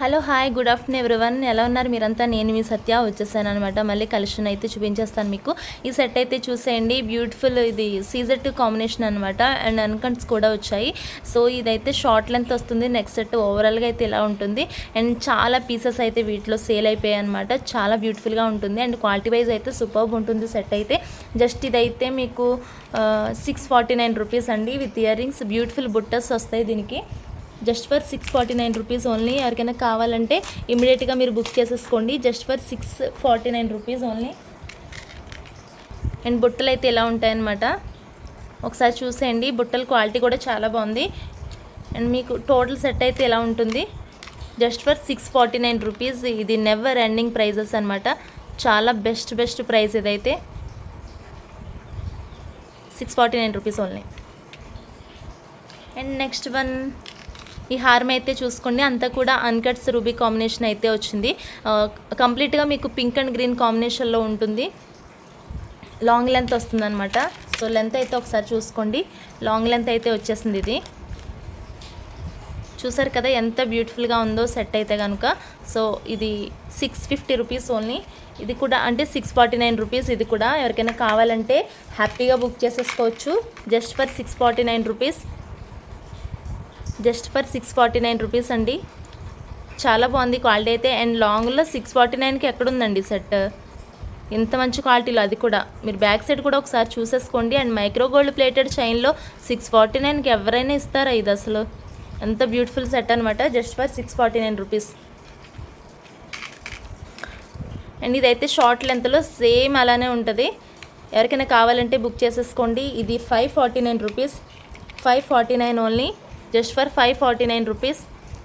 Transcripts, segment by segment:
Hello hi good afternoon everyone. ఎలా ఉన్నారు మీరంతా? నేను మీ సత్య వచ్చేసాను అనమాట. మళ్ళీ కలెక్షన్ అయితే చూపించేస్తాను మీకు. ఈ సెట్ అయితే చూసేయండి, బ్యూటిఫుల్. ఇది సీజర్ టు కాంబినేషన్ అనమాట. అండ్ అన్కట్స్ కూడా వచ్చాయి. సో ఇదైతే షార్ట్ లెంత్ వస్తుంది. నెక్స్ట్ సెట్ ఓవరాల్గా అయితే ఇలా ఉంటుంది. అండ్ చాలా పీసెస్ అయితే వీటిలో సేల్ అయిపోయాయి అనమాట. చాలా బ్యూటిఫుల్గా ఉంటుంది. అండ్ క్వాలిటీ వైజ్ అయితే సూపర్బ్ ఉంటుంది సెట్ అయితే. జస్ట్ ఇదైతే మీకు 649 రూపీస్ అండి, విత్ ఇయర్ రింగ్స్. బ్యూటిఫుల్ బుట్టస్ వస్తాయి దీనికి. Just for 649 rupees only. ఎవరికైనా కావాలంటే ఇమీడియట్గా మీరు బుక్ చేసేసుకోండి. Just for 649 rupees only. And బుట్టలు అయితే ఇలా ఉంటాయన్నమాట. ఒకసారి చూసేయండి, బుట్టల క్వాలిటీ కూడా చాలా బాగుంది. అండ్ మీకు టోటల్ సెట్ అయితే ఎలా ఉంటుంది, జస్ట్ ఫర్ 649 రూపీస్. ఇది నెవర్ ఎండింగ్ ప్రైజెస్ అనమాట. చాలా బెస్ట్ ప్రైస్ ఇదైతే. 649 rupees only. And next one, ఈ హారం అయితే చూసుకోండి, అంతా కూడా అన్కట్స్ రూబీ కాంబినేషన్ అయితే వచ్చింది. కంప్లీట్గా మీకు పింక్ అండ్ గ్రీన్ కాంబినేషన్లో ఉంటుంది. లాంగ్ లెంత్ వస్తుంది అనమాట. సో లెంత్ అయితే ఒకసారి చూసుకోండి, లాంగ్ లెంత్ అయితే వచ్చేసింది ఇది. చూసారు కదా ఎంత బ్యూటిఫుల్గా ఉందో సెట్ అయితే కనుక. సో ఇది 650 రూపీస్ ఓన్లీ. ఇది కూడా అంటే 649 రూపీస్. ఇది కూడా ఎవరికైనా కావాలంటే హ్యాపీగా బుక్ చేసేసుకోవచ్చు. Just for 649 rupees. Just for 649 rupees అండి. చాలా బాగుంది క్వాలిటీ అయితే. అండ్ లాంగ్లో 649కి ఎక్కడుందండి సెట్, ఇంత మంచి క్వాలిటీలో. అది కూడా మీరు బ్యాక్ సైడ్ కూడా ఒకసారి చూసేసుకోండి. అండ్ మైక్రో గోల్డ్ ప్లేటెడ్ చైన్లో 649కి ఎవరైనా ఇస్తారా? ఇది అసలు ఎంత బ్యూటిఫుల్ సెట్ అనమాట. Just for 649 rupees. అండ్ ఇదైతే షార్ట్ లెంత్లో సేమ్ అలానే ఉంటుంది. ఎవరికైనా కావాలంటే బుక్ చేసేసుకోండి. ఇది 549 rupees. 549 only. Just for 549 rupees.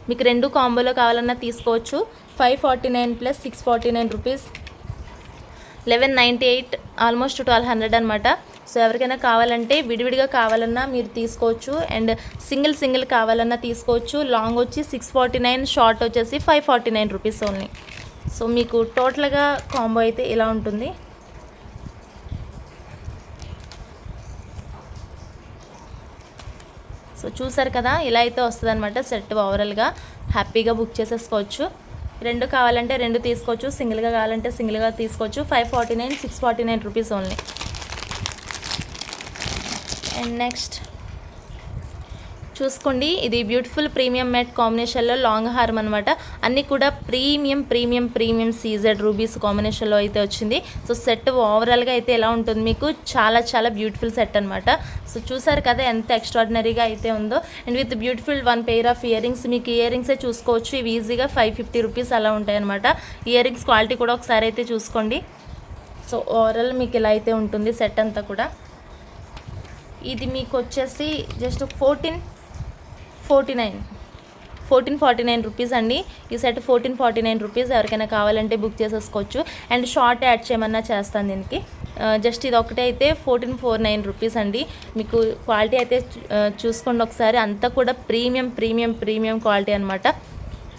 మీకు రెండు కాంబోలో కావాలన్నా తీసుకోవచ్చు. 549 ప్లస్ 649 రూపీస్, 1198, ఆల్మోస్ట్ 1200 అనమాట. సో ఎవరికైనా కావాలంటే విడివిడిగా కావాలన్నా మీరు తీసుకోవచ్చు. అండ్ సింగిల్ కావాలన్నా తీసుకోవచ్చు. లాంగ్ వచ్చి 649, షార్ట్ వచ్చేసి 549 రూపీస్ ఓన్లీ. సో మీకు టోటల్గా కాంబో అయితే ఇలా ఉంటుంది. సో చూసారు కదా, ఇలా అయితే వస్తుంది అనమాట సెట్. ఓవరాల్గా హ్యాపీగా బుక్ చేసేసుకోవచ్చు. రెండు కావాలంటే రెండు తీసుకోవచ్చు, సింగిల్గా కావాలంటే సింగిల్గా తీసుకోవచ్చు. 549, 649 రూపీస్ ఓన్లీ. అండ్ నెక్స్ట్ చూసుకోండి, ఇది బ్యూటిఫుల్ ప్రీమియం మ్యాట్ కాంబినేషన్లో లాంగ్ హారం అనమాట. అన్నీ కూడా ప్రీమియం సీజెడ్ రూబీస్ కాంబినేషన్లో అయితే వచ్చింది. సో సెట్ ఓవరాల్గా అయితే ఎలా ఉంటుంది మీకు, చాలా బ్యూటిఫుల్ సెట్ అనమాట. సో చూసారు కదా ఎంత ఎక్స్ట్రాడినరీగా అయితే ఉందో. And with beautiful 1 pair of ear rings. మీకు ఇయర్ రింగ్సే చూసుకోవచ్చు, ఇవి ఈజీగా 550 రూపీస్ అలా ఉంటాయి అనమాట. ఇయర్ రింగ్స్ క్వాలిటీ కూడా ఒకసారి అయితే చూసుకోండి. సో ఓవరాల్ మీకు ఇలా అయితే ఉంటుంది సెట్ అంతా కూడా. ఇది మీకు వచ్చేసి జస్ట్ 1449 రూపీస్ అండి. ఈ సెట్ 1449 రూపీస్. ఎవరికైనా కావాలంటే బుక్ చేసేసుకోవచ్చు. అండ్ షార్ట్ యాడ్ చేయమన్నా చేస్తాను దీనికి. జస్ట్ ఇది ఒకటే అయితే 1449 రూపీస్ అండి. మీకు క్వాలిటీ అయితే చూసుకోండి ఒకసారి. అంతా కూడా ప్రీమియం క్వాలిటీ అనమాట.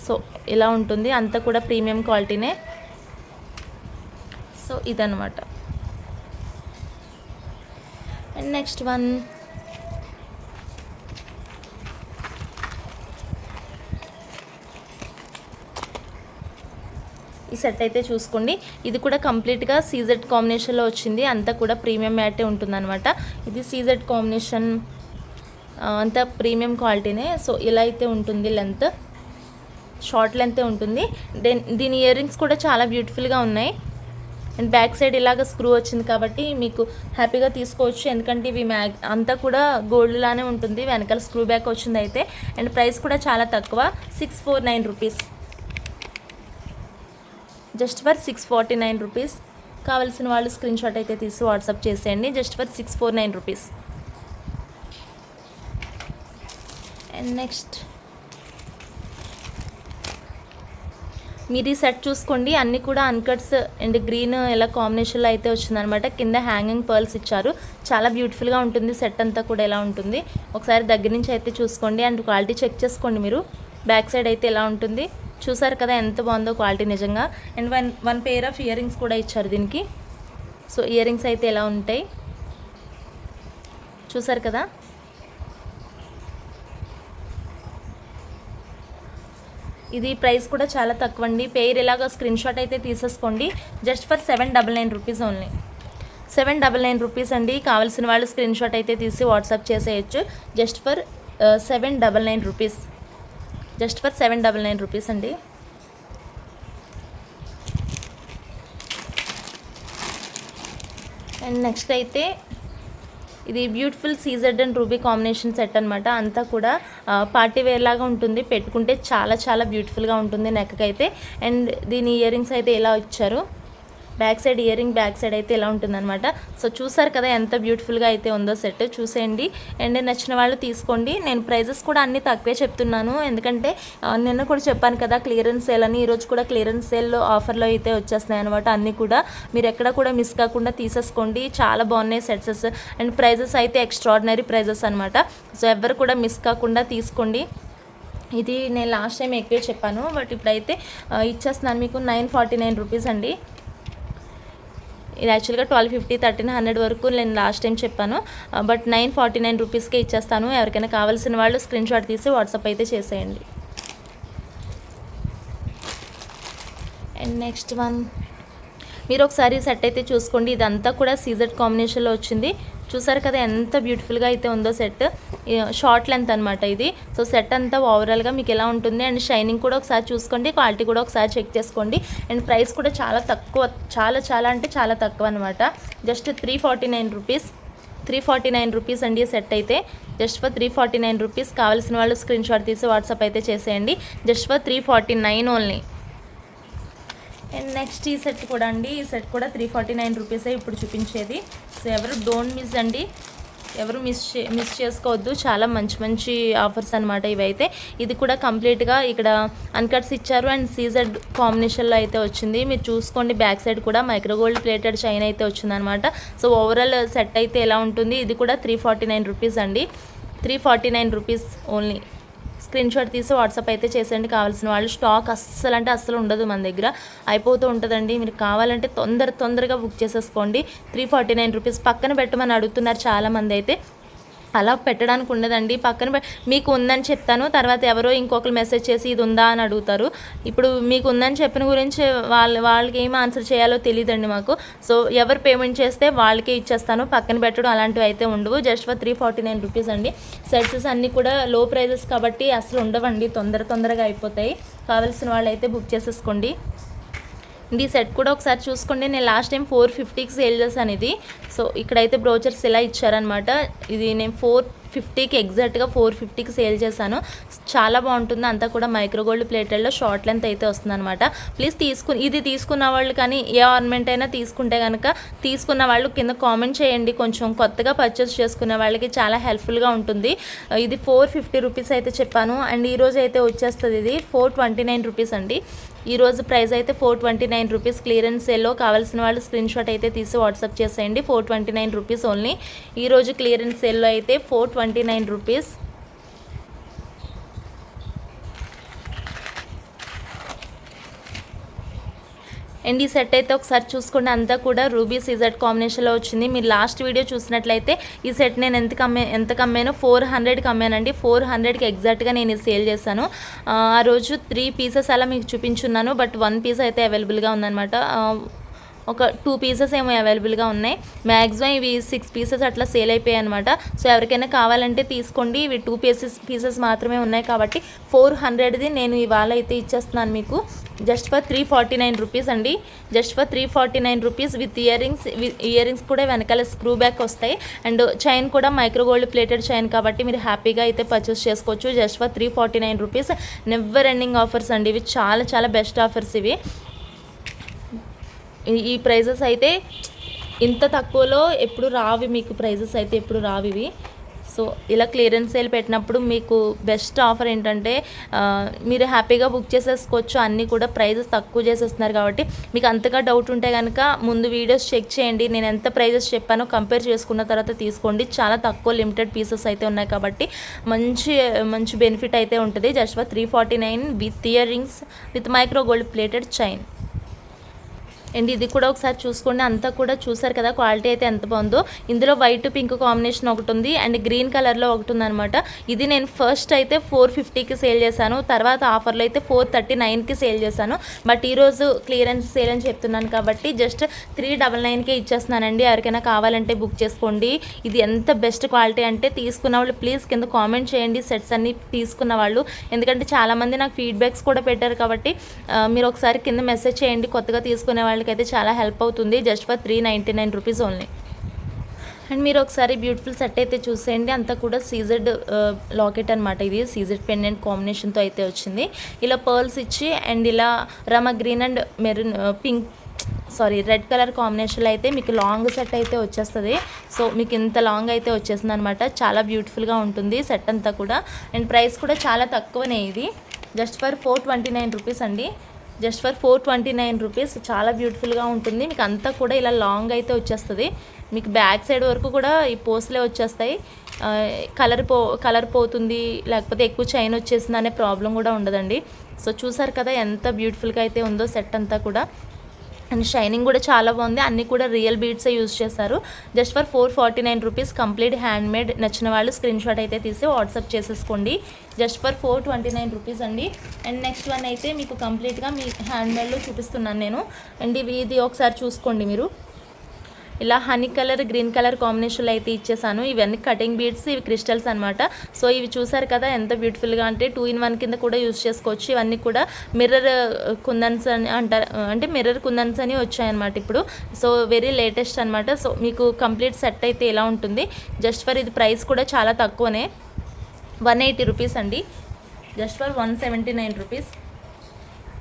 సో ఇలా ఉంటుంది, అంతా కూడా ప్రీమియం క్వాలిటీనే. సో ఇదనమాట. అండ్ నెక్స్ట్ వన్, ఈ సెట్ అయితే చూసుకోండి. ఇది కూడా కంప్లీట్గా సీజెడ్ కాంబినేషన్లో వచ్చింది. అంతా కూడా ప్రీమియం మ్యాటే ఉంటుందన్నమాట. ఇది సీజెడ్ కాంబినేషన్, అంతా ప్రీమియం క్వాలిటీనే. సో ఇలా అయితే ఉంటుంది. లెంత్ షార్ట్ లెంతే ఉంటుంది. దీని ఇయర్ రింగ్స్ కూడా చాలా బ్యూటిఫుల్గా ఉన్నాయి. అండ్ బ్యాక్ సైడ్ ఇలాగ స్క్రూ వచ్చింది కాబట్టి మీకు హ్యాపీగా తీసుకోవచ్చు. ఎందుకంటే ఇవి అంతా కూడా గోల్డ్ లానే ఉంటుంది. వెనకాల స్క్రూ బ్యాక్ వచ్చింది అయితే. అండ్ ప్రైస్ కూడా చాలా తక్కువ, 649 రూపీస్. Just for 649 rupees. కావాల్సిన వాళ్ళు స్క్రీన్ షాట్ అయితే తీసి వాట్సాప్ చేసేయండి. Just for 649 rupees. And next మీరు ఈ సెట్ చూసుకోండి, అన్నీ కూడా అన్కట్స్ అండ్ గ్రీన్ ఇలా కాంబినేషన్లో అయితే వచ్చిందనమాట. కింద హ్యాంగింగ్ పర్ల్స్ ఇచ్చారు. చాలా బ్యూటిఫుల్గా ఉంటుంది సెట్ అంతా కూడా. ఎలా ఉంటుంది ఒకసారి దగ్గర నుంచి అయితే చూసుకోండి. అండ్ క్వాలిటీ చెక్ చేసుకోండి మీరు. బ్యాక్ సైడ్ అయితే ఎలా ఉంటుంది చూసారు కదా, ఎంత బాగుందో క్వాలిటీ నిజంగా. And one pair of ear rings కూడా ఇచ్చారు దీనికి. సో ఇయర్ రింగ్స్ అయితే ఎలా ఉంటాయి చూసారు కదా. ఇది ప్రైస్ కూడా చాలా తక్కువ అండి. పేరు ఇలాగ స్క్రీన్ షాట్ అయితే తీసేసుకోండి. Just for 799 rupees only. 799 rupees అండి. కావాల్సిన వాళ్ళు స్క్రీన్ షాట్ అయితే తీసి వాట్సాప్ చేసేయచ్చు. Just for 799 rupees. Just for 799 rupees అండి. అండ్ నెక్స్ట్ అయితే ఇది beautiful CZ and ruby combination set అనమాట. అంతా కూడా పార్టీ వేర్ లాగా ఉంటుంది. పెట్టుకుంటే చాలా చాలా బ్యూటిఫుల్గా ఉంటుంది నెక్కి అయితే. అండ్ దీని ఇయర్ రింగ్స్ అయితే ఇలా ఇచ్చారు. Back side ear ring back side అయితే ఇలా ఉంటుందన్నమాట. సో చూసారు కదా ఎంత బ్యూటిఫుల్గా అయితే ఉందో సెట్. చూసేయండి అండ్ నచ్చిన వాళ్ళు తీసుకోండి. నేను ప్రైజెస్ కూడా అన్నీ తక్కువే చెప్తున్నాను, ఎందుకంటే నిన్న కూడా చెప్పాను కదా క్లియరెన్స్ సేల్ అని. ఈరోజు కూడా క్లియరెన్స్ సేల్లో ఆఫర్లో అయితే వచ్చేస్తున్నాయి అనమాట. అన్నీ కూడా మీరు ఎక్కడ కూడా మిస్ కాకుండా తీసేసుకోండి. చాలా బాగున్నాయి సెట్సెస్ అండ్ ప్రైజెస్ అయితే ఎక్స్ట్రాడినరీ ప్రైజెస్ అనమాట. సో ఎవరు కూడా మిస్ కాకుండా తీసుకోండి. ఇది నేను లాస్ట్ టైం ఎక్కువే చెప్పాను, బట్ ఇప్పుడైతే ఇచ్చేస్తున్నాను మీకు 949 రూపీస్ అండి. ఇది యాక్చువల్గా 1250 1300 వరకు నేను లాస్ట్ టైం చెప్పాను, బట్ 949 రూపీస్కే ఇచ్చేస్తాను. ఎవరికైనా కావాల్సిన వాళ్ళు స్క్రీన్ షాట్ తీసి వాట్సాప్ అయితే చేసేయండి. అండ్ నెక్స్ట్ వన్ మీరు ఒకసారి సెట్ అయితే చూసుకోండి. ఇదంతా కూడా సీజెడ్ కాంబినేషన్లో వచ్చింది. చూసారు కదా ఎంత బ్యూటిఫుల్గా అయితే ఉందో సెట్. షార్ట్ లెంత్ అనమాట ఇది. సో సెట్ అంతా ఓవరాల్గా మీకు ఎలా ఉంటుంది అండ్ షైనింగ్ కూడా ఒకసారి చూసుకోండి, క్వాలిటీ కూడా ఒకసారి చెక్ చేసుకోండి. అండ్ ప్రైస్ కూడా చాలా తక్కువ, చాలా చాలా అంటే చాలా తక్కువ అనమాట. Just 349 rupees. 349 రూపీస్ అండి సెట్ అయితే. Just for 349 rupees. కావాల్సిన వాళ్ళు స్క్రీన్ షాట్ తీసి వాట్సాప్ అయితే చేసేయండి. Just for 349 only. And next ఈ సెట్ కూడా అండి. ఈ సెట్ కూడా 349 రూపీసే ఇప్పుడు చూపించేది. సో ఎవరు డోంట్ మిస్ అండి, ఎవరు మిస్ చేసుకోవద్దు. చాలా మంచి మంచి ఆఫర్స్ అనమాట ఇవైతే. ఇది కూడా కంప్లీట్గా ఇక్కడ అన్కట్స్ ఇచ్చారు అండ్ సీజెడ్ కాంబినేషన్లో అయితే వచ్చింది. మీరు చూసుకోండి బ్యాక్ సైడ్ కూడా మైక్రోగోల్డ్ ప్లేటెడ్ చైన్ అయితే వచ్చిందనమాట. సో ఓవరాల్ సెట్ అయితే ఎలా ఉంటుంది. ఇది కూడా 349 రూపీస్ అండి. 349 రూపీస్ ఓన్లీ. స్క్రీన్ షాట్ తీసి వాట్సాప్ అయితే చేసేయండి కావాల్సిన వాళ్ళు. స్టాక్ అస్సలు అంటే అస్సలు ఉండదు మన దగ్గర, అయిపోతూ ఉంటుందండి. మీరు కావాలంటే తొందరగా బుక్ చేసేసుకోండి. 349 రూపీస్. పక్కన పెట్టమని అడుగుతున్నారు చాలామంది అయితే. అలా పెట్టడానికి ఉండదండి. పక్కన మీకు ఉందని చెప్తాను, తర్వాత ఎవరో ఇంకొకరు మెసేజ్ చేసి ఇది ఉందా అని అడుగుతారు. ఇప్పుడు మీకు ఉందని చెప్పిన గురించి వాళ్ళకి ఏం ఆన్సర్ చేయాలో తెలియదండి మాకు. సో ఎవరు పేమెంట్ చేస్తే వాళ్ళకే ఇచ్చేస్తాను. పక్కన పెట్టడం అలాంటివి అయితే ఉండవు. జస్ట్ ఫర్ 349 రూపీస్ అండి. సెట్స్ అన్నీ కూడా లో ప్రైజెస్ కాబట్టి అసలు ఉండవండి, తొందరగా అయిపోతాయి. కావాల్సిన వాళ్ళు అయితే బుక్ చేసేసుకోండి. ఈ సెట్ కూడా ఒకసారి చూసుకోండి. నేను లాస్ట్ టైం 450కి సేల్ చేశాను ఇది. సో ఇక్కడైతే బ్రోచర్స్ ఇలా ఇచ్చారనమాట. ఇది నేను 450కి ఎగ్జాక్ట్గా 450కి సేల్ చేశాను. చాలా బాగుంటుంది. అంతా కూడా మైక్రోగోల్డ్ ప్లేటెడ్లో షార్ట్ లెంత్ అయితే వస్తుందన్నమాట. ప్లీజ్ ఇది తీసుకున్న వాళ్ళు కానీ ఏ ఆర్నమెంట్ అయినా తీసుకుంటే కనుక తీసుకున్న వాళ్ళు కింద కామెంట్ చేయండి. కొంచెం కొత్తగా పర్చేస్ చేసుకునే వాళ్ళకి చాలా హెల్ప్ఫుల్గా ఉంటుంది. ఇది 450 రూపీస్ అయితే చెప్పాను అండ్ ఈరోజు అయితే వచ్చేస్తుంది ఇది 429 రూపీస్ అండి. ఈరోజు ప్రైస్ అయితే 429 రూపీస్. క్లియరెన్స్ సేల్లో కావాల్సిన వాళ్ళు స్క్రీన్ షాట్ అయితే తీసి వాట్సాప్ చేసేయండి. 429 రూపీస్ ఓన్లీ. ఈరోజు క్లియరెన్స్ సేల్లో అయితే 429 రూపీస్. అండ్ ఈ సెట్ అయితే ఒకసారి చూసుకోండి. అంతా కూడా రూబీ సీజెడ్ కాంబినేషన్లో వచ్చింది. మీరు లాస్ట్ వీడియో చూసినట్లయితే ఈ సెట్ నేను ఎంత కమ్మానో 400కి అమ్మానండి. 400కి ఎగ్జాక్ట్గా నేను సేల్ చేశాను. ఆ రోజు 3 పీసెస్ అలా మీకు చూపించున్నాను, బట్ 1 పీస్ అయితే అవైలబుల్గా ఉందన్నమాట. ఒక 2 పీసెస్ ఏమో అవైలబుల్గా ఉన్నాయి. మ్యాక్సిమం ఇవి 6 పీసెస్ అట్లా సేల్ అయిపోయాయి అనమాట. సో ఎవరికైనా కావాలంటే తీసుకోండి. ఇవి 2 పీసెస్ మాత్రమే ఉన్నాయి కాబట్టి 400ది నేను ఇవాళ అయితే ఇచ్చేస్తున్నాను మీకు. జస్ట్ ఫర్ 349 రూపీస్ అండి. Just for 349 rupees with ear rings కూడా వెనకాల స్క్రూ బ్యాక్ వస్తాయి అండ్ చైన్ కూడా మైక్రోగోల్డ్ ప్లేటెడ్ చైన్ కాబట్టి మీరు హ్యాపీగా అయితే పర్చేస్ చేసుకోవచ్చు. Just for 349 rupees. Never ending offers అండి ఇవి. చాలా చాలా బెస్ట్ ఆఫర్స్ ఇవి. ఈ ప్రైజెస్ అయితే ఇంత తక్కువలో ఎప్పుడు రావి మీకు. ప్రైజెస్ అయితే ఎప్పుడు రావి ఇవి. సో ఇలా క్లియరెన్స్ సేల్ పెట్టినప్పుడు మీకు బెస్ట్ ఆఫర్ ఏంటంటే మీరు హ్యాపీగా బుక్ చేసేసుకోవచ్చు. అన్నీ కూడా ప్రైజెస్ తక్కువ చేసేస్తున్నారు కాబట్టి మీకు అంతగా డౌట్ ఉంటే కనుక ముందు వీడియోస్ చెక్ చేయండి. నేను ఎంత ప్రైజెస్ చెప్పానో కంపేర్ చేసుకున్న తర్వాత తీసుకోండి. చాలా తక్కువ లిమిటెడ్ పీసెస్ అయితే ఉన్నాయి కాబట్టి మంచి బెనిఫిట్ అయితే ఉంటుంది. Just for 349 with ear rings with micro gold plated chain. And ఇది కూడా ఒకసారి చూసుకోండి, అంతా కూడా చూసారు కదా క్వాలిటీ అయితే ఎంత బాగుందో. ఇందులో వైట్ పింక్ కాంబినేషన్ ఒకటి ఉంది అండ్ గ్రీన్ కలర్లో ఒకటి ఉందన్నమాట. ఇది నేను ఫస్ట్ అయితే 450కి సేల్ చేశాను, తర్వాత ఆఫర్లో అయితే 439కి సేల్ చేశాను. బట్ ఈరోజు క్లియరెన్స్ సేల్ అని చెప్తున్నాను కాబట్టి జస్ట్ 399కే ఇచ్చేస్తున్నానండి. ఎవరికైనా కావాలంటే బుక్ చేసుకోండి. ఇది ఎంత బెస్ట్ క్వాలిటీ అంటే తీసుకున్న వాళ్ళు ప్లీజ్ కింద కామెంట్ చేయండి సెట్స్ అన్ని తీసుకున్న వాళ్ళు, ఎందుకంటే చాలామంది నాకు ఫీడ్బ్యాక్స్ కూడా పెట్టారు కాబట్టి మీరు ఒకసారి కింద మెసేజ్ చేయండి. కొత్తగా తీసుకునే వాళ్ళకైతే చాలా హెల్ప్ అవుతుంది. Just for 399 rupees only. And మీరు ఒకసారి బ్యూటిఫుల్ సెట్ అయితే చూసేయండి. అంతా కూడా సీజెడ్ లాకెట్ అనమాట. ఇది సీజెడ్ పెండెంట్ కాంబినేషన్తో అయితే వచ్చింది. ఇలా పర్ల్స్ ఇచ్చి అండ్ ఇలా Rama green and maroon red colour కాంబినేషన్లో అయితే మీకు లాంగ్ సెట్ అయితే వచ్చేస్తుంది. సో మీకు ఇంత లాంగ్ అయితే వచ్చేస్తుంది అనమాట. చాలా బ్యూటిఫుల్గా ఉంటుంది సెట్ అంతా కూడా. అండ్ ప్రైస్ కూడా చాలా తక్కువనే. ఇది జస్ట్ ఫర్ 429 రూపీస్ అండి. Just for 429 rupees. చాలా బ్యూటిఫుల్గా ఉంటుంది. మీకు అంతా కూడా ఇలా లాంగ్ అయితే వచ్చేస్తుంది. మీకు బ్యాక్ సైడ్ వరకు కూడా ఈ పోస్ట్లే వచ్చేస్తాయి. కలర్ పోతుంది లేకపోతే ఎక్కువ చైన్ వచ్చేసింది అనే ప్రాబ్లం కూడా ఉండదండి. సో చూసారు కదా ఎంత బ్యూటిఫుల్గా అయితే ఉందో సెట్ అంతా కూడా. అండ్ షైనింగ్ కూడా చాలా బాగుంది. అన్నీ కూడా రియల్ బీడ్సే యూజ్ చేశారు. Just for 449 rupees complete hand made. నచ్చిన వాళ్ళు స్క్రీన్ షాట్ అయితే తీసి వాట్సాప్ చేసేసుకోండి. జస్ట్ ఫర్ 429 రూపీస్ అండి. అండ్ నెక్స్ట్ వన్ అయితే మీకు కంప్లీట్గా మీ హ్యాండ్ మేడ్లో చూపిస్తున్నాను నేను. అండ్ ఇది ఒకసారి చూసుకోండి మీరు. ఇలా హనీ కలర్ గ్రీన్ కలర్ కాంబినేషన్లో అయితే ఇచ్చేసాను. ఇవన్నీ కటింగ్ బీడ్స్, ఇవి క్రిస్టల్స్ అనమాట. సో ఇవి చూసారు కదా ఎంత బ్యూటిఫుల్గా అంటే 2-in-1 కింద కూడా యూజ్ చేసుకోవచ్చు. ఇవన్నీ కూడా మిర్రర్ కుందన్స్ అని అంటారు, అంటే మిర్రర్ కుందన్స్ అని వచ్చాయన్నమాట ఇప్పుడు. సో వెరీ లేటెస్ట్ అనమాట. సో మీకు కంప్లీట్ సెట్ అయితే ఇలా ఉంటుంది. జస్ట్ ఫర్ ఇది ప్రైస్ కూడా చాలా తక్కువనే, 180 రూపీస్ అండి. Just for 179 rupees.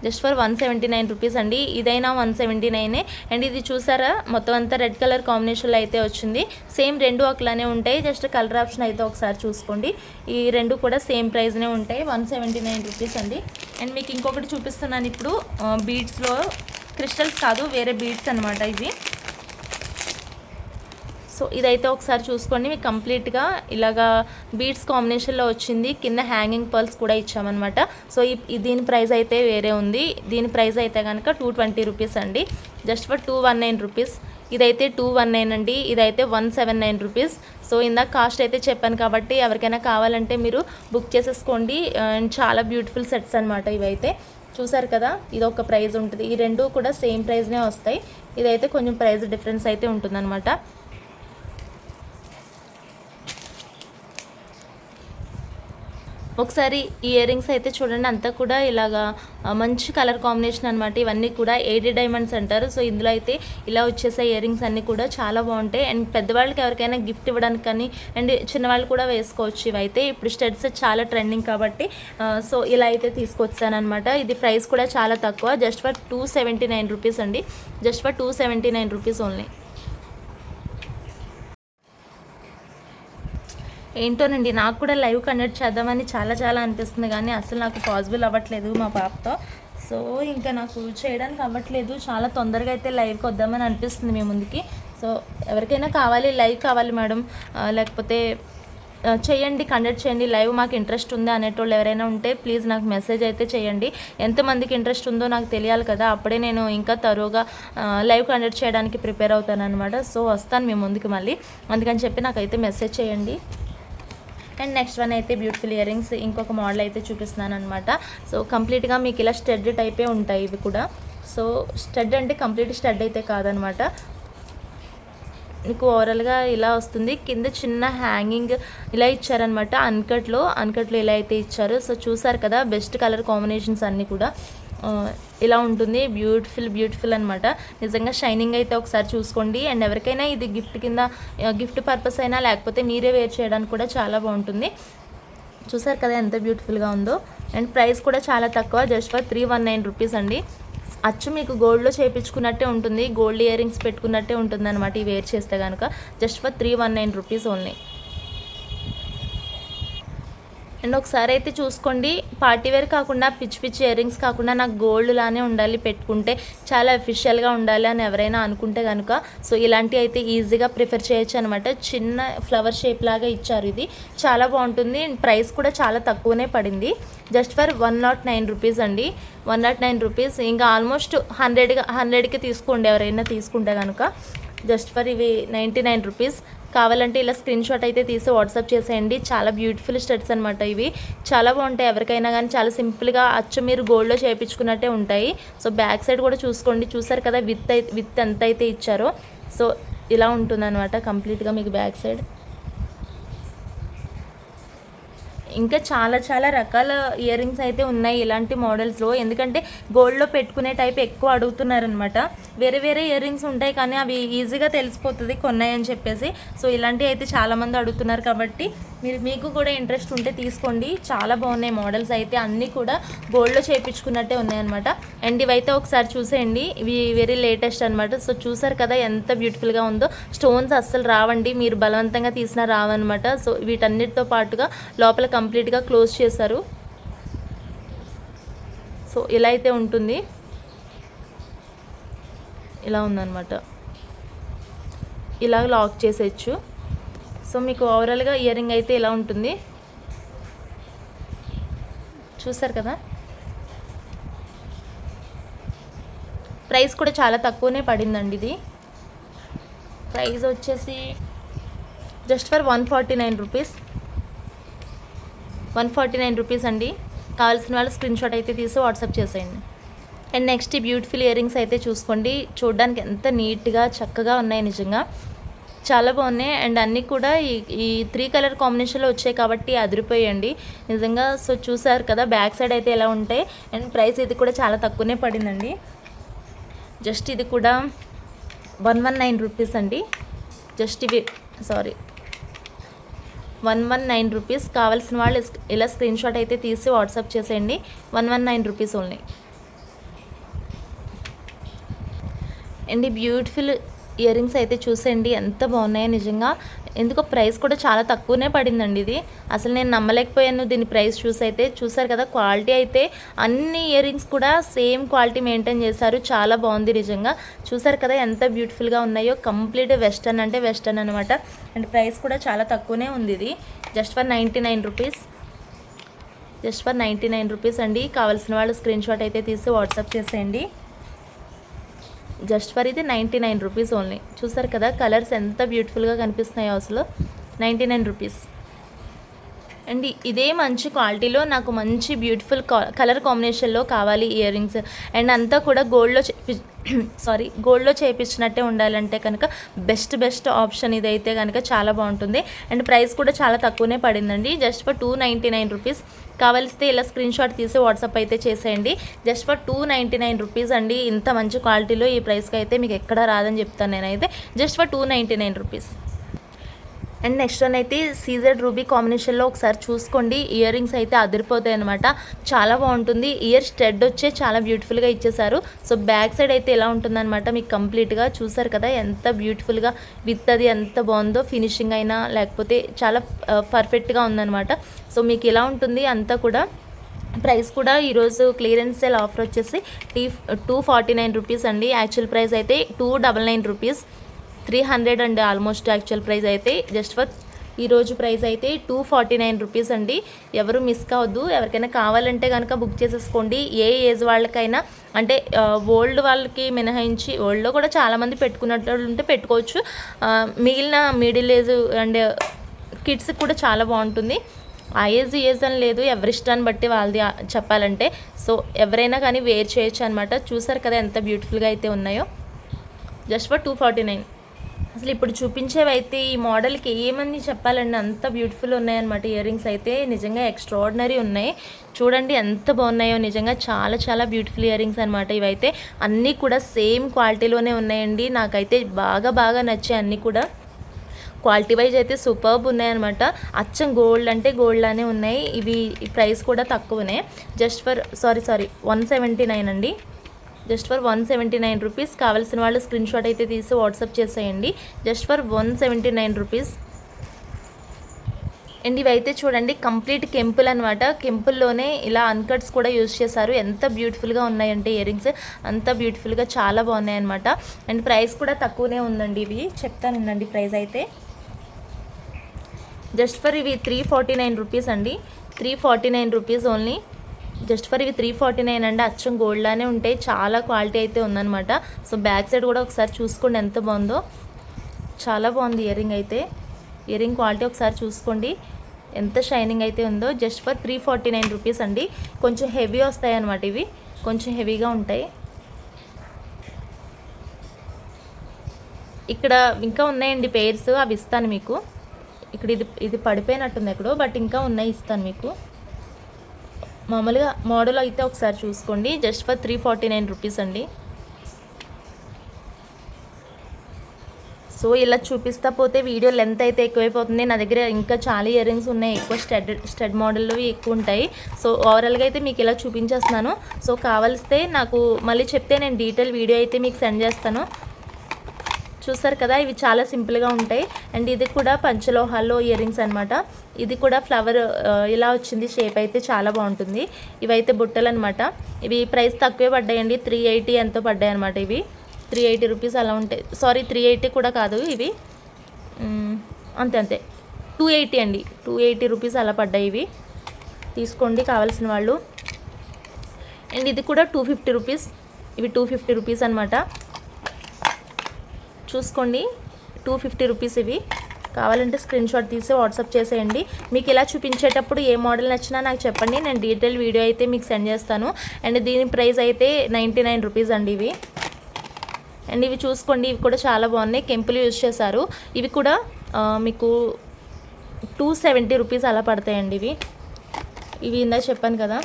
Just for 179 rupees అండి. ఇదైనా 179. అండ్ ఇది చూసారా మొత్తం అంతా రెడ్ కలర్ కాంబినేషన్లో అయితే వచ్చింది. సేమ్ రెండు ఒకలానే ఉంటాయి. జస్ట్ కలర్ ఆప్షన్ అయితే ఒకసారి చూసుకోండి. ఈ రెండు కూడా సేమ్ ప్రైస్నే ఉంటాయి, 179 రూపీస్ అండి. అండ్ మీకు ఇంకొకటి చూపిస్తున్నాను ఇప్పుడు. బీడ్స్లో క్రిస్టల్స్ కాదు, వేరే బీడ్స్ అనమాట ఇవి. సో ఇదైతే ఒకసారి చూసుకోండి. మీకు కంప్లీట్గా ఇలాగా బీడ్స్ కాంబినేషన్లో వచ్చింది. కింద హ్యాంగింగ్ పర్ల్స్ కూడా ఇచ్చామన్నమాట. సో దీని ప్రైస్ అయితే వేరే ఉంది. దీని ప్రైస్ అయితే కనుక 220 రూపీస్ అండి. Just for 219 rupees. ఇదైతే 219 అండి. ఇదైతే 179 రూపీస్. సో ఇందాక కాస్ట్ అయితే చెప్పాను కాబట్టి ఎవరికైనా కావాలంటే మీరు బుక్ చేసేసుకోండి. అండ్ చాలా బ్యూటిఫుల్ సెట్స్ అనమాట ఇవైతే. చూసారు కదా ఇది ఒక ప్రైస్ ఉంటుంది. ఈ రెండు కూడా సేమ్ ప్రైస్నే వస్తాయి. ఇదైతే కొంచెం ప్రైస్ డిఫరెన్స్ అయితే ఉంటుందన్నమాట. ఒకసారి ఈ ఇయర్ రింగ్స్ అయితే చూడండి, అంతా కూడా ఇలాగా మంచి కలర్ కాంబినేషన్ అనమాట. ఇవన్నీ కూడా 80 డైమండ్స్ అంటారు. సో ఇందులో అయితే ఇలా వచ్చేసే ఇయర్ రింగ్స్ అన్నీ కూడా చాలా బాగుంటాయి. అండ్ పెద్దవాళ్ళకి ఎవరికైనా గిఫ్ట్ ఇవ్వడానికి కానీ అండ్ చిన్నవాళ్ళు కూడా వేసుకోవచ్చు. ఇవైతే ఇప్పుడు స్టడ్స్ చాలా ట్రెండింగ్ కాబట్టి సో ఇలా అయితే తీసుకొచ్చానమాట. ఇది ప్రైస్ కూడా చాలా తక్కువ, జస్ట్ ఫర్ 279 రూపీస్ అండి. Just for 279 rupees only. ఏంటోనండి నాకు కూడా లైవ్ కండక్ట్ చేద్దామని చాలా అనిపిస్తుంది, కానీ అసలు నాకు పాసిబుల్ అవ్వట్లేదు మా పాపతో. సో ఇంకా నాకు చేయడానికి అవ్వట్లేదు. చాలా తొందరగా అయితే లైవ్కి వద్దామని అనిపిస్తుంది మీ ముందుకి. సో ఎవరికైనా కావాలి లైవ్ కావాలి మేడం, లేకపోతే చేయండి, కండక్ట్ చేయండి లైవ్, మాకు ఇంట్రెస్ట్ ఉంది అనేటోళ్ళు ఎవరైనా ఉంటే ప్లీజ్ నాకు మెసేజ్ అయితే చేయండి. ఎంతమందికి ఇంట్రెస్ట్ ఉందో నాకు తెలియాలి కదా, అప్పుడే నేను ఇంకా తరువుగా లైవ్ కండక్ట్ చేయడానికి ప్రిపేర్ అవుతాను అనమాట. సో వస్తాను మీ ముందుకు మళ్ళీ, అందుకని చెప్పి నాకైతే మెసేజ్ చేయండి. అండ్ నెక్స్ట్ వన్ అయితే బ్యూటిఫుల్ ఇయర్ రింగ్స్ ఇంకొక మోడల్ అయితే చూపిస్తున్నాను అనమాట. సో కంప్లీట్గా మీకు ఇలా స్టడ్ టైపే ఉంటాయి ఇవి కూడా. సో స్టడ్ అంటే కంప్లీట్ స్టడ్ అయితే కాదనమాట, మీకు ఓవరాల్గా ఇలా వస్తుంది. కింద చిన్న హ్యాంగింగ్ ఇలా ఇచ్చారనమాట. అన్కట్లో ఇలా అయితే ఇచ్చారు. సో చూసారు కదా బెస్ట్ కలర్ కాంబినేషన్స్ అన్నీ కూడా ఇలా ఉంటుంది. బ్యూటిఫుల్ అనమాట. నిజంగా షైనింగ్ అయితే ఒకసారి చూసుకోండి. అండ్ ఎవరికైనా ఇది గిఫ్ట్ పర్పస్ అయినా లేకపోతే మీరే వేర్ చేయడానికి కూడా చాలా బాగుంటుంది. చూసారు కదా ఎంత బ్యూటిఫుల్గా ఉందో. అండ్ ప్రైస్ కూడా చాలా తక్కువ, జస్ట్ ఫర్ 319 రూపీస్ అండి. అచ్చు మీకు గోల్డ్లో చేయించుకున్నట్టే ఉంటుంది, గోల్డ్ ఇయర్ రింగ్స్ పెట్టుకున్నట్టే ఉంటుంది అనమాట ఈ వేర్ చేస్తే కనుక. Just for 319 rupees only. And ఒకసారి అయితే చూసుకోండి, పార్టీ వేర్ కాకుండా పిచ్చి పిచ్చి ఇయర్ రింగ్స్ కాకుండా నాకు గోల్డ్ లానే ఉండాలి, పెట్టుకుంటే చాలా ఎఫిషియల్గా ఉండాలి అని ఎవరైనా అనుకుంటే కనుక సో ఇలాంటివి అయితే ఈజీగా ప్రిఫర్ చేయొచ్చు అనమాట. చిన్న ఫ్లవర్ షేప్ లాగా ఇచ్చారు, ఇది చాలా బాగుంటుంది. ప్రైస్ కూడా చాలా తక్కువనే పడింది, జస్ట్ ఫర్ 109 రూపీస్ అండి. 109 రూపీస్. ఇంకా ఆల్మోస్ట్ 100కి తీసుకోండి ఎవరైనా తీసుకుంటే కనుక. జస్ట్ ఫర్ ఇవి 99 రూపీస్. కావాలంటే ఇలా స్క్రీన్ షాట్ అయితే తీసి వాట్సాప్ చేసేయండి. చాలా బ్యూటిఫుల్ స్టడ్స్ అనమాట ఇవి, చాలా బాగుంటాయి ఎవరికైనా కానీ. చాలా సింపుల్గా అచ్చు మీరు గోల్డ్లో చేయించుకున్నట్టే ఉంటాయి. సో బ్యాక్ సైడ్ కూడా చూసుకోండి, చూసారు కదా విత్ ఎంత అయితే ఇచ్చారో. సో ఇలా ఉంటుందన్నమాట కంప్లీట్గా మీకు బ్యాక్ సైడ్. ఇంకా చాలా చాలా రకాల ఇయర్ రింగ్స్ అయితే ఉన్నాయి ఇలాంటి మోడల్స్లో, ఎందుకంటే గోల్డ్లో పెట్టుకునే టైప్ ఎక్కువ అడుగుతున్నారనమాట. వేరే వేరే ఇయర్ రింగ్స్ ఉంటాయి కానీ అవి ఈజీగా తెలిసిపోతుంది కొన్నాయని చెప్పేసి. సో ఇలాంటివి అయితే చాలామంది అడుగుతున్నారు కాబట్టి మీకు కూడా ఇంట్రెస్ట్ ఉంటే తీసుకోండి. చాలా బాగున్నాయి మోడల్స్ అయితే, అన్నీ కూడా గోల్డ్లో చేయించుకున్నట్టే ఉన్నాయన్నమాట. అండ్ ఇవైతే ఒకసారి చూసేయండి, ఇవి వెరీ లేటెస్ట్ అనమాట. సో చూసారు కదా ఎంత బ్యూటిఫుల్గా ఉందో. స్టోన్స్ అస్సలు రావండి, మీరు బలవంతంగా తీసినా రావన్నమాట. సో వీటన్నిటితో పాటుగా లోపల కంప్లీట్గా క్లోజ్ చేశారు. సో ఇలా అయితే ఉంటుంది, ఇలా ఉందన్నమాట. ఇలా లాక్ చేసేయచ్చు. సో మీకు ఓవరాల్గా ఇయర్ రింగ్ అయితే ఇలా ఉంటుంది, చూసారు కదా. ప్రైస్ కూడా చాలా తక్కువనే పడిందండి ఇది. ప్రైస్ వచ్చేసి జస్ట్ ఫర్ 149 రూపీస్. 149 రూపీస్ అండి. కావాల్సిన వాళ్ళు స్క్రీన్ షాట్ అయితే తీసి వాట్సాప్ చేసేయండి. And next beautiful ear rings అయితే చూసుకోండి, చూడడానికి ఎంత నీట్గా చక్కగా ఉన్నాయి, నిజంగా చాలా బాగున్నాయి. అండ్ అన్నీ కూడా ఈ 3 కలర్ కాంబినేషన్లో వచ్చాయి కాబట్టి అదిరిపోయండి నిజంగా. సో చూసారు కదా బ్యాక్ సైడ్ అయితే ఎలా ఉంటాయి. అండ్ ప్రైస్ ఇది కూడా చాలా తక్కువనే పడిందండి. జస్ట్ ఇది కూడా 119 రూపీస్ అండి. జస్ట్ ఇవి 119 రూపీస్. కావాల్సిన వాళ్ళు ఇలా స్క్రీన్ షాట్ అయితే తీసి వాట్సాప్ చేసేయండి. 119 రూపీస్ ఓన్లీ. అండ్ ఈ బ్యూటిఫుల్ ఇయర్ రింగ్స్ అయితే చూసేయండి ఎంత బాగున్నాయో నిజంగా. ఎందుకో ప్రైస్ కూడా చాలా తక్కువనే పడిందండి ఇది. అసలు నేను నమ్మలేకపోయాను దీని ప్రైస్ అయితే. చూసారు కదా క్వాలిటీ అయితే అన్ని ఇయర్ రింగ్స్ కూడా సేమ్ క్వాలిటీ మెయింటైన్ చేశారు, చాలా బాగుంది నిజంగా. చూసారు కదా ఎంత బ్యూటిఫుల్గా ఉన్నాయో. కంప్లీట్ వెస్టర్న్ అంటే వెస్టర్న్ అనమాట. అండ్ ప్రైస్ కూడా చాలా తక్కువనే ఉంది ఇది. Just for 99 rupees. Just for 99 rupees అండి. కావాల్సిన వాళ్ళు స్క్రీన్ షాట్ అయితే తీసి వాట్సాప్ చేసేయండి. జస్ట్ ఫర్ ఇది 99 రూపీస్ ఓన్లీ. చూసారు కదా కలర్స్ ఎంత బ్యూటిఫుల్గా కనిపిస్తున్నాయో అసలు. 99 రూపీస్. అండ్ ఇదే మంచి క్వాలిటీలో నాకు మంచి బ్యూటిఫుల్ కలర్ కాంబినేషన్లో కావాలి ఇయర్ రింగ్స్. అండ్ అంతా కూడా గోల్డ్లో చేయించినట్టే ఉండాలంటే కనుక బెస్ట్ ఆప్షన్ ఇదైతే కనుక చాలా బాగుంటుంది. అండ్ ప్రైస్ కూడా చాలా తక్కువనే పడిందండి. Just for 299 rupees. కావలిస్తే ఇలా స్క్రీన్ షాట్ తీసి వాట్సాప్ అయితే చేసేయండి. జస్ట్ ఫర్ 299 రూపీస్ అండి. ఇంత మంచి క్వాలిటీలో ఈ ప్రైస్కి అయితే మీకు ఎక్కడ రాదని చెప్తాను నేనైతే. Just for 299 rupees. And next one అయితే సీజర్ రూబీ కాంబినేషన్లో ఒకసారి చూసుకోండి. ఇయర్ రింగ్స్ అయితే అదిరిపోతాయి అనమాట, చాలా బాగుంటుంది. ఇయర్ స్టెడ్ వచ్చే చాలా బ్యూటిఫుల్గా ఇచ్చేసారు. సో బ్యాక్ సైడ్ అయితే ఎలా ఉంటుందన్నమాట మీకు కంప్లీట్గా. చూసారు కదా ఎంత బ్యూటిఫుల్గా విత్ అది ఎంత బాగుందో. ఫినిషింగ్ అయినా లేకపోతే చాలా పర్ఫెక్ట్గా ఉందన్నమాట. సో మీకు ఇలా ఉంటుంది అంతా కూడా. ప్రైస్ కూడా ఈరోజు క్లియరెన్స్ సేల్ ఆఫర్ వచ్చేసి 249 రూపీస్ అండి. యాక్చువల్ ప్రైస్ అయితే 299 రూపీస్. 300 అండి ఆల్మోస్ట్ యాక్చువల్ ప్రైస్ అయితే. జస్ట్ ఫర్ ఈరోజు ప్రైస్ అయితే 249 రూపీస్ అండి. ఎవరు మిస్ కావద్దు. ఎవరికైనా కావాలంటే కనుక బుక్ చేసేసుకోండి. ఏ ఏజ్ వాళ్ళకైనా, అంటే ఓల్డ్ వాళ్ళకి మినహాయించి, ఓల్డ్లో కూడా చాలామంది పెట్టుకున్నట్టు ఉంటే పెట్టుకోవచ్చు. మిగిలిన మిడిల్ ఏజ్ అండ్ కిడ్స్కి కూడా చాలా బాగుంటుంది. ఆ ఏజ్ అని లేదు, ఎవరి ఇష్టాన్ని బట్టి వాళ్ళది చెప్పాలంటే. సో ఎవరైనా కానీ వేర్ చేయొచ్చు అనమాట. చూసారు కదా ఎంత బ్యూటిఫుల్గా అయితే ఉన్నాయో. Just for 249. అసలు ఇప్పుడు చూపించేవి అయితే ఈ మోడల్కి ఏమని చెప్పాలండి, అంత బ్యూటిఫుల్ ఉన్నాయన్నమాట. ఇయర్ రింగ్స్ అయితే నిజంగా ఎక్స్ట్రాడినరీ ఉన్నాయి. చూడండి ఎంత బాగున్నాయో నిజంగా. చాలా చాలా బ్యూటిఫుల్ ఇయర్ రింగ్స్ అనమాట ఇవైతే. అన్నీ కూడా సేమ్ క్వాలిటీలోనే ఉన్నాయండి. నాకైతే బాగా నచ్చాయి అన్నీ కూడా. క్వాలిటీ వైజ్ అయితే సూపర్బ్ ఉన్నాయన్నమాట. అచ్చం గోల్డ్ అంటే గోల్డ్ లానే ఉన్నాయి. ఇవి ప్రైస్ కూడా తక్కువనే. జస్ట్ ఫర్ 179 అండి. Just for 179 rupees. కావాల్సిన వాళ్ళు స్క్రీన్ షాట్ అయితే తీసి వాట్సాప్ చేసేయండి. Just for 179 rupees. అండ్ ఇవైతే చూడండి కంప్లీట్ కెంపుల్ అనమాట. కెంపుల్లోనే ఇలా అన్కట్స్ కూడా యూజ్ చేశారు. ఎంత బ్యూటిఫుల్గా ఉన్నాయంటే ఇయర్ రింగ్స్ అంత బ్యూటిఫుల్గా చాలా బాగున్నాయి అనమాట. అండ్ ప్రైస్ కూడా తక్కువనే ఉందండి. ఇవి చెప్తానండి ప్రైస్ అయితే జస్ట్ ఫర్ ఇవి 349 రూపీస్ అండి. 349 రూపీస్ ఓన్లీ. జస్ట్ ఫర్ ఇవి 349 అండి. అచ్చం గోల్డ్ లానే ఉంటాయి. చాలా క్వాలిటీ అయితే ఉందన్నమాట. సో బ్యాక్ సైడ్ కూడా ఒకసారి చూసుకోండి ఎంత బాగుందో. చాలా బాగుంది ఇయర్ రింగ్ అయితే. ఇయర్ రింగ్ క్వాలిటీ ఒకసారి చూసుకోండి ఎంత షైనింగ్ అయితే ఉందో. జస్ట్ ఫర్ 349 రూపీస్ అండి. కొంచెం హెవీ వస్తాయి అన్నమాట. ఇవి కొంచెం హెవీగా ఉంటాయి. ఇక్కడ ఇంకా ఉన్నాయండి పేర్స్, అవి ఇస్తాను మీకు. ఇక్కడ ఇది పడిపోయినట్టుంది ఎక్కడో, బట్ ఇంకా ఉన్నాయి, ఇస్తాను మీకు. మామూలుగా మోడల్ అయితే ఒకసారి చూసుకోండి. జస్ట్ ఫర్ 349 రూపీస్ అండి. సో ఇలా చూపిస్తా పోతే వీడియో లెంత్ అయితే ఎక్కువైపోతుంది. నా దగ్గర ఇంకా చాలా ఇయర్ రింగ్స్ ఉన్నాయి. ఎక్కువ స్టడ్ మోడల్లో ఎక్కువ ఉంటాయి. సో ఓవరాల్గా అయితే మీకు ఇలా చూపించేస్తున్నాను. సో కావాల్స్తే నాకు మళ్ళీ చెప్తే నేను డీటెయిల్ వీడియో అయితే మీకు సెండ్ చేస్తాను. చూసారు కదా, ఇవి చాలా సింపుల్గా ఉంటాయి. అండ్ ఇది కూడా పంచలోహాల్లో ఇయర్ రింగ్స్ అనమాట. ఇది కూడా ఫ్లవర్ ఇలా వచ్చింది, షేప్ అయితే చాలా బాగుంటుంది. ఇవైతే బుట్టలు అనమాట. ఇవి ప్రైస్ తక్కువే పడ్డాయండి. 380 ఎంతో పడ్డాయి అనమాట. ఇవి 380 రూపీస్ అలా ఉంటాయి. సారీ 380 కూడా కాదు, ఇవి అంతే 280 అండి. 280 రూపీస్ అలా పడ్డాయి. ఇవి తీసుకోండి కావాల్సిన వాళ్ళు. అండ్ ఇది కూడా 250 రూపీస్. ఇవి 250 రూపీస్ అనమాట. చూసుకోండి 250 రూపీస్. ఇవి కావాలంటే స్క్రీన్ షాట్ తీసి వాట్సాప్ చేసేయండి. మీకు ఇలా చూపించేటప్పుడు ఏ మోడల్ నచ్చినా నాకు చెప్పండి, నేను డీటెయిల్ వీడియో అయితే మీకు సెండ్ చేస్తాను. అండ్ దీని ప్రైస్ అయితే 99 రూపీస్ అండి ఇవి. అండ్ ఇవి చూసుకోండి, ఇవి కూడా చాలా బాగున్నాయి. కెంపులు యూజ్ చేశారు. ఇవి కూడా మీకు 270 రూపీస్ అలా పడతాయండి. ఇవి ఇందాక చెప్పాను కదా,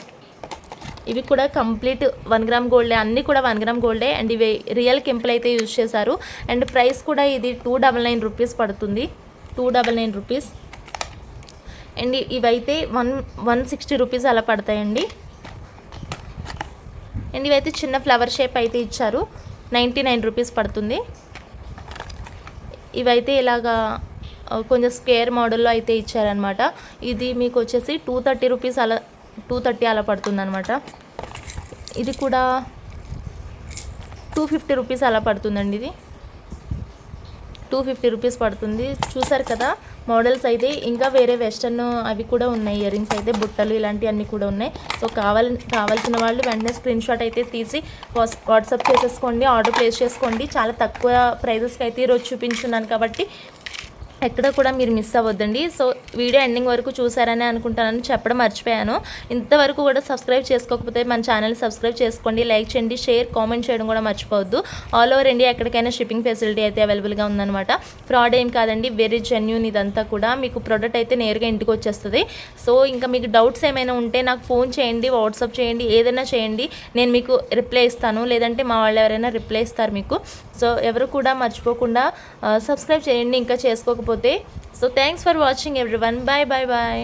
ఇవి కూడా కంప్లీట్ 1 గ్రామ్ గోల్డే. అన్నీ కూడా 1 గ్రామ్ గోల్డే. అండ్ ఇవి రియల్ కెంపులు అయితే యూజ్ చేశారు. అండ్ ప్రైస్ కూడా ఇది 299 రూపీస్ పడుతుంది. 299 రూపీస్. అండ్ ఇవైతే 160 రూపీస్ అలా పడతాయండి. అండ్ ఇవైతే చిన్న ఫ్లవర్ షేప్ అయితే ఇచ్చారు. 99 రూపీస్ పడుతుంది. ఇవైతే ఇలాగా కొంచెం స్క్వేర్ మోడల్లో అయితే ఇచ్చారనమాట. ఇది మీకు వచ్చేసి 230 రూపీస్ అలా 230 అలా పడుతుంది అనమాట. ఇది కూడా 250 రూపీస్ అలా పడుతుందండి. ఇది 250 రూపీస్ పడుతుంది. చూసారు కదా మోడల్స్ అయితే. ఇంకా వేరే వెస్టర్న్ అవి కూడా ఉన్నాయి. ఇయర్ రింగ్స్ అయితే బుట్టలు ఇలాంటివన్నీ కూడా ఉన్నాయి. సో కావాల్సిన వాళ్ళు వెంటనే స్క్రీన్ షాట్ అయితే తీసి వాట్సాప్ చేసేసుకోండి, ఆర్డర్ ప్లేస్ చేసుకోండి. చాలా తక్కువ ప్రైజెస్కి అయితే ఈరోజు చూపించున్నాను కాబట్టి ఎక్కడ కూడా మీరు మిస్ అవ్వద్దండి. సో వీడియో ఎండింగ్ వరకు చూసారని అనుకుంటానని చెప్పడం మర్చిపోయాను. ఇంతవరకు కూడా సబ్స్క్రైబ్ చేసుకోకపోతే మన ఛానల్ సబ్స్క్రైబ్ చేసుకోండి, లైక్ చేయండి, షేర్ కామెంట్ చేయడం కూడా మర్చిపోవద్దు. ఆల్ ఓవర్ ఇండియా ఎక్కడికైనా షిప్పింగ్ ఫెసిలిటీ అయితే అవైలబుల్గా ఉందన్నమాట. ఫ్రాడ్ ఏం కాదండి, వెరీ జెన్యూన్ ఇదంతా కూడా. మీకు ప్రోడక్ట్ అయితే నేరుగా ఇంటికి వచ్చేస్తుంది. సో ఇంకా మీకు డౌట్స్ ఏమైనా ఉంటే నాకు ఫోన్ చేయండి, వాట్సాప్ చేయండి, ఏదైనా చేయండి, నేను మీకు రిప్లై ఇస్తాను. లేదంటే మా వాళ్ళు ఎవరైనా రిప్లై ఇస్తారు మీకు. సో ఎవరు కూడా మర్చిపోకుండా సబ్స్క్రైబ్ చేయండి ఇంకా చేసుకోకపోతే. So thanks for watching everyone. Bye bye bye.